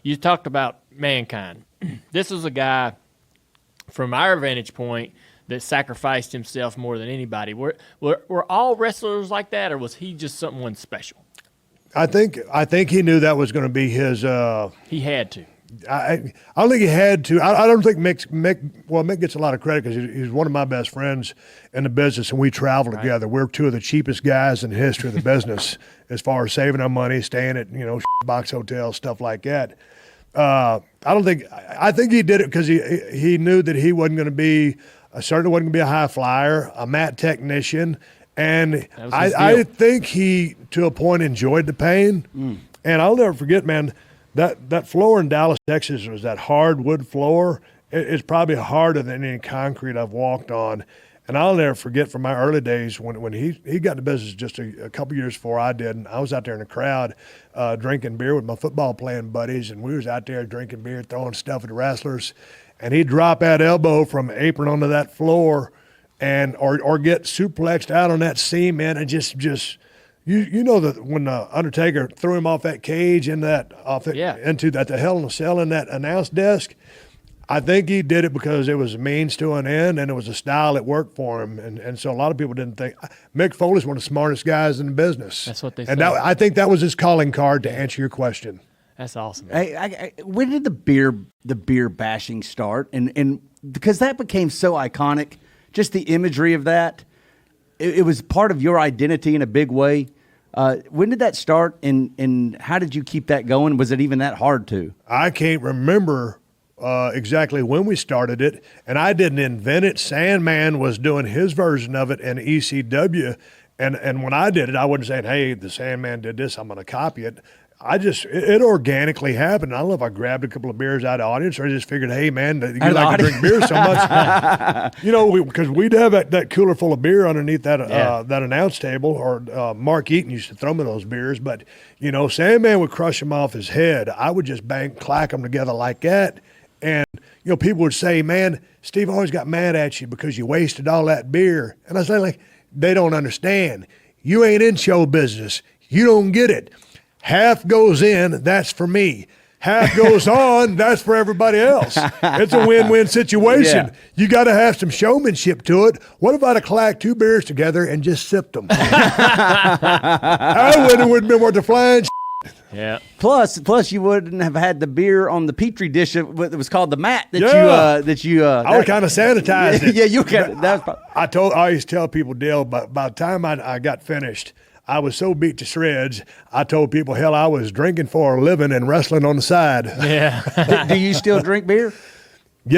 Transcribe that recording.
you talked about Mankind. This is a guy, from our vantage point, that sacrificed himself more than anybody. Were all wrestlers like that, or was he just someone special? I think he knew that was going to be his. He had to. I don't think he had to. I don't think Mick gets a lot of credit because he's one of my best friends in the business, and we travel together. We're two of the cheapest guys in the history of the business as far as saving our money, staying at box hotels, stuff like that. I think he did it because he knew that he wasn't going to be certainly wasn't going to be a high flyer, a mat technician, and I think he to a point enjoyed the pain. And I'll never forget, man. That floor in Dallas, Texas was that hardwood floor. It's probably harder than any concrete I've walked on. And I'll never forget from my early days when he got into business just a couple years before I did. And I was out there in the crowd drinking beer with my football playing buddies. And we was out there drinking beer, throwing stuff at the wrestlers. And he'd drop that elbow from the apron onto that floor and or get suplexed out on that cement and just You know that when the Undertaker threw him off that cage into the Hell in a Cell in that announce desk, I think he did it because it was a means to an end and it was a style that worked for him. And so a lot of people didn't think – Mick Foley's one of the smartest guys in the business. That's what they said. And I think that was his calling card to answer your question. That's awesome. Hey, when did the beer bashing start? And because that became so iconic, just the imagery of that, it was part of your identity in a big way. When did that start, and how did you keep that going? Was it even that hard to? I can't remember exactly when we started it, and I didn't invent it. Sandman was doing his version of it in ECW, and when I did it, I wasn't saying, hey, the Sandman did this, I'm going to copy it. It organically happened. I don't know if I grabbed a couple of beers out of the audience or I just figured, hey, man, you like to drink beer so much. Because we'd have that cooler full of beer underneath that announce table, or Mark Eaton used to throw me those beers. But, Sandman would crush them off his head. I would just clack them together like that. And, people would say, man, Steve always got mad at you because you wasted all that beer. And I say, like, they don't understand. You ain't in show business. You don't get it. Half goes in, that's for me. Half goes on, that's for everybody else. It's a win-win situation. Yeah. You got to have some showmanship to it. What if I'd have clacked 2 beers together and just sipped them? I wouldn't have been worth the flying Yeah. Plus, you wouldn't have had the beer on the petri dish that was called the mat that you. I would kind of sanitize it. Yeah, you can. I used to tell people, Dale, by the time I got finished, I was so beat to shreds, I told people, hell, I was drinking for a living and wrestling on the side. Yeah. Do you still drink beer?